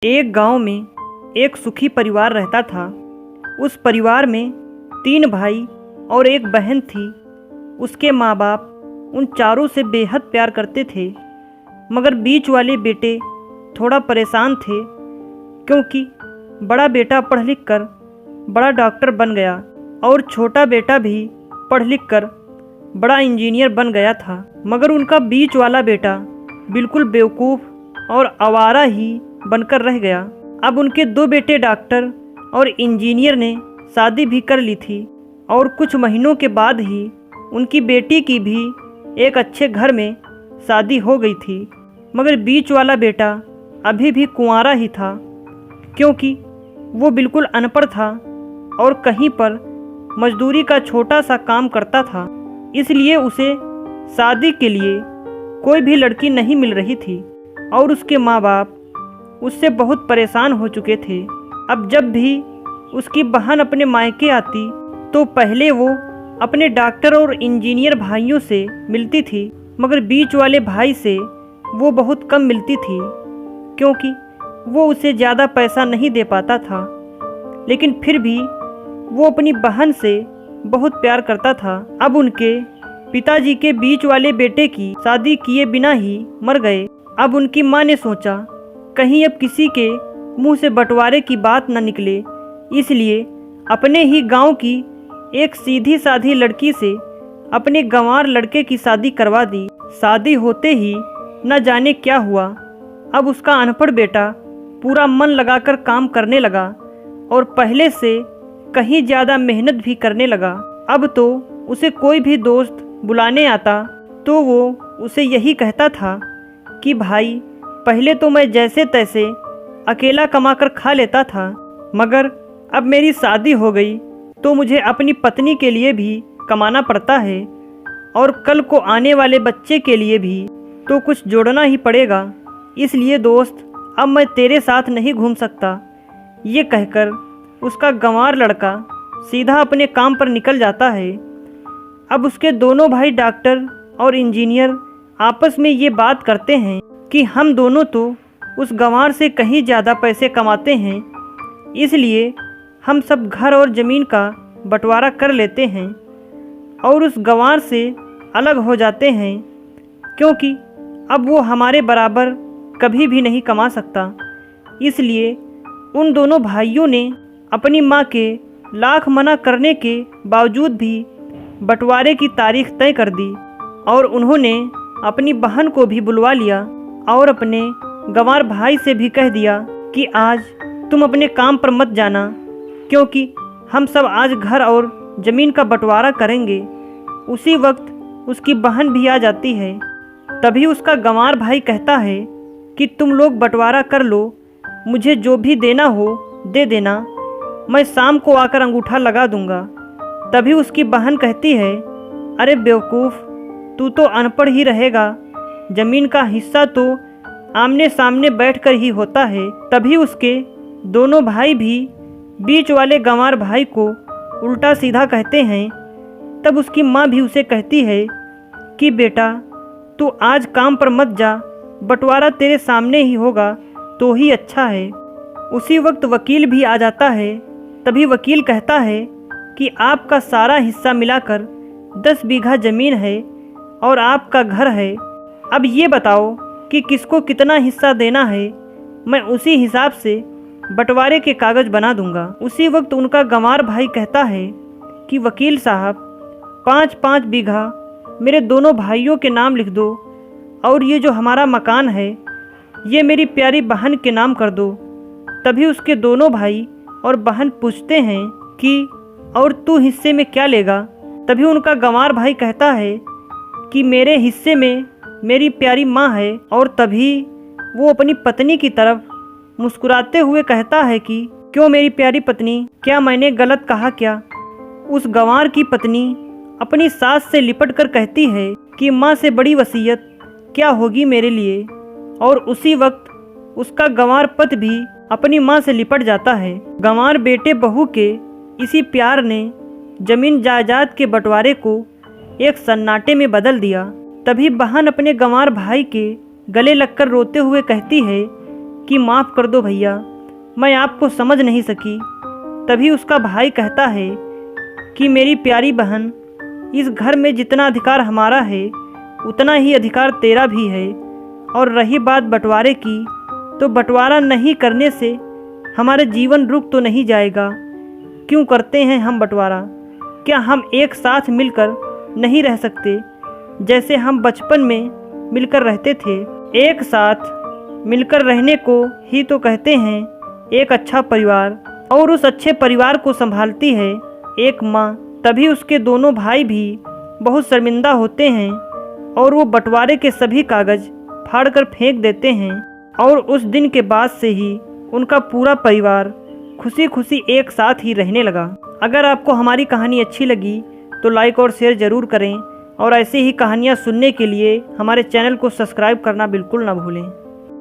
एक गांव में एक सुखी परिवार रहता था। उस परिवार में 3 भाई और एक बहन थी। उसके माँ बाप उन चारों से बेहद प्यार करते थे, मगर बीच वाले बेटे थोड़ा परेशान थे, क्योंकि बड़ा बेटा पढ़ लिख कर बड़ा डॉक्टर बन गया और छोटा बेटा भी पढ़ लिख कर बड़ा इंजीनियर बन गया था। मगर उनका बीच वाला बेटा बिल्कुल बेवकूफ़ और आवारा ही बनकर रह गया। अब उनके 2 बेटे डॉक्टर और इंजीनियर ने शादी भी कर ली थी और कुछ महीनों के बाद ही उनकी बेटी की भी एक अच्छे घर में शादी हो गई थी। मगर बीच वाला बेटा अभी भी कुंवारा ही था, क्योंकि वो बिल्कुल अनपढ़ था और कहीं पर मजदूरी का छोटा सा काम करता था। इसलिए उसे शादी के लिए कोई भी लड़की नहीं मिल रही थी और उसके माँ बाप उससे बहुत परेशान हो चुके थे। अब जब भी उसकी बहन अपने मायके आती तो पहले वो अपने डॉक्टर और इंजीनियर भाइयों से मिलती थी, मगर बीच वाले भाई से वो बहुत कम मिलती थी, क्योंकि वो उसे ज़्यादा पैसा नहीं दे पाता था। लेकिन फिर भी वो अपनी बहन से बहुत प्यार करता था। अब उनके पिताजी के बीच वाले बेटे की शादी किए बिना ही मर गए। अब उनकी माँ ने सोचा कहीं अब किसी के मुंह से बंटवारे की ना निकले, इसलिए अपने ही गांव की एक सीधी साधी लड़की से अपने गंवार लड़के की शादी करवा दी। शादी होते ही न जाने क्या हुआ, अब उसका अनपढ़ बेटा पूरा मन लगाकर काम करने लगा और पहले से कहीं ज़्यादा मेहनत भी करने लगा। अब तो उसे कोई भी दोस्त बुलाने आता तो वो उसे यही कहता था कि भाई, पहले तो मैं जैसे तैसे अकेला कमाकर खा लेता था, मगर अब मेरी शादी हो गई तो मुझे अपनी पत्नी के लिए भी कमाना पड़ता है और कल को आने वाले बच्चे के लिए भी तो कुछ जोड़ना ही पड़ेगा। इसलिए दोस्त, अब मैं तेरे साथ नहीं घूम सकता। ये कहकर उसका गंवार लड़का सीधा अपने काम पर निकल जाता है। अब उसके दोनों भाई डॉक्टर और इंजीनियर आपस में ये बात करते हैं कि हम दोनों तो उस गंवार से कहीं ज़्यादा पैसे कमाते हैं, इसलिए हम सब घर और ज़मीन का बंटवारा कर लेते हैं और उस गंवार से अलग हो जाते हैं, क्योंकि अब वो हमारे बराबर कभी भी नहीं कमा सकता। इसलिए उन दोनों भाइयों ने अपनी माँ के लाख मना करने के बावजूद भी बंटवारे की तारीख तय कर दी और उन्होंने अपनी बहन को भी बुलवा लिया और अपने गंवार भाई से भी कह दिया कि आज तुम अपने काम पर मत जाना, क्योंकि हम सब आज घर और ज़मीन का बंटवारा करेंगे। उसी वक्त उसकी बहन भी आ जाती है। तभी उसका गंवार भाई कहता है कि तुम लोग बंटवारा कर लो, मुझे जो भी देना हो दे देना, मैं शाम को आकर अंगूठा लगा दूंगा। तभी उसकी बहन कहती है, अरे बेवकूफ़, तू तो अनपढ़ ही रहेगा, ज़मीन का हिस्सा तो आमने सामने बैठकर ही होता है। तभी उसके दोनों भाई भी बीच वाले गंवार भाई को उल्टा सीधा कहते हैं। तब उसकी माँ भी उसे कहती है कि बेटा, तू आज काम पर मत जा, बंटवारा तेरे सामने ही होगा तो ही अच्छा है। उसी वक्त वकील भी आ जाता है। तभी वकील कहता है कि आपका सारा हिस्सा मिलाकर 10 बीघा ज़मीन है और आपका घर है। अब ये बताओ कि किसको कितना हिस्सा देना है, मैं उसी हिसाब से बंटवारे के कागज़ बना दूंगा। उसी वक्त उनका गंवार भाई कहता है कि वकील साहब, 5-5 बीघा मेरे दोनों भाइयों के नाम लिख दो और ये जो हमारा मकान है ये मेरी प्यारी बहन के नाम कर दो। तभी उसके दोनों भाई और बहन पूछते हैं कि और तू हिस्से में क्या लेगा। तभी उनका गंवार भाई कहता है कि मेरे हिस्से में मेरी प्यारी माँ है। और तभी वो अपनी पत्नी की तरफ मुस्कुराते हुए कहता है कि क्यों मेरी प्यारी पत्नी, क्या मैंने गलत कहा क्या। उस गंवार की पत्नी अपनी सास से लिपट कर कहती है कि माँ से बड़ी वसीयत क्या होगी मेरे लिए। और उसी वक्त उसका गंवार पति भी अपनी माँ से लिपट जाता है। गंवार बेटे बहू के इसी प्यार ने ज़मीन जायदाद के बंटवारे को एक सन्नाटे में बदल दिया। तभी बहन अपने गंवार भाई के गले लगकर रोते हुए कहती है कि माफ़ कर दो भैया, मैं आपको समझ नहीं सकी। तभी उसका भाई कहता है कि मेरी प्यारी बहन, इस घर में जितना अधिकार हमारा है उतना ही अधिकार तेरा भी है। और रही बात बंटवारे की, तो बंटवारा नहीं करने से हमारे जीवन रुक तो नहीं जाएगा। क्यों करते हैं हम बंटवारा? क्या हम एक साथ मिलकर नहीं रह सकते, जैसे हम बचपन में मिलकर रहते थे? एक साथ मिलकर रहने को ही तो कहते हैं एक अच्छा परिवार। और उस अच्छे परिवार को संभालती है एक माँ। तभी उसके दोनों भाई भी बहुत शर्मिंदा होते हैं और वो बंटवारे के सभी कागज़ फाड़कर फेंक देते हैं। और उस दिन के बाद से ही उनका पूरा परिवार खुशी खुशी एक साथ ही रहने लगा। अगर आपको हमारी कहानी अच्छी लगी तो लाइक और शेयर ज़रूर करें, और ऐसी ही कहानियाँ सुनने के लिए हमारे चैनल को सब्सक्राइब करना बिल्कुल ना भूलें।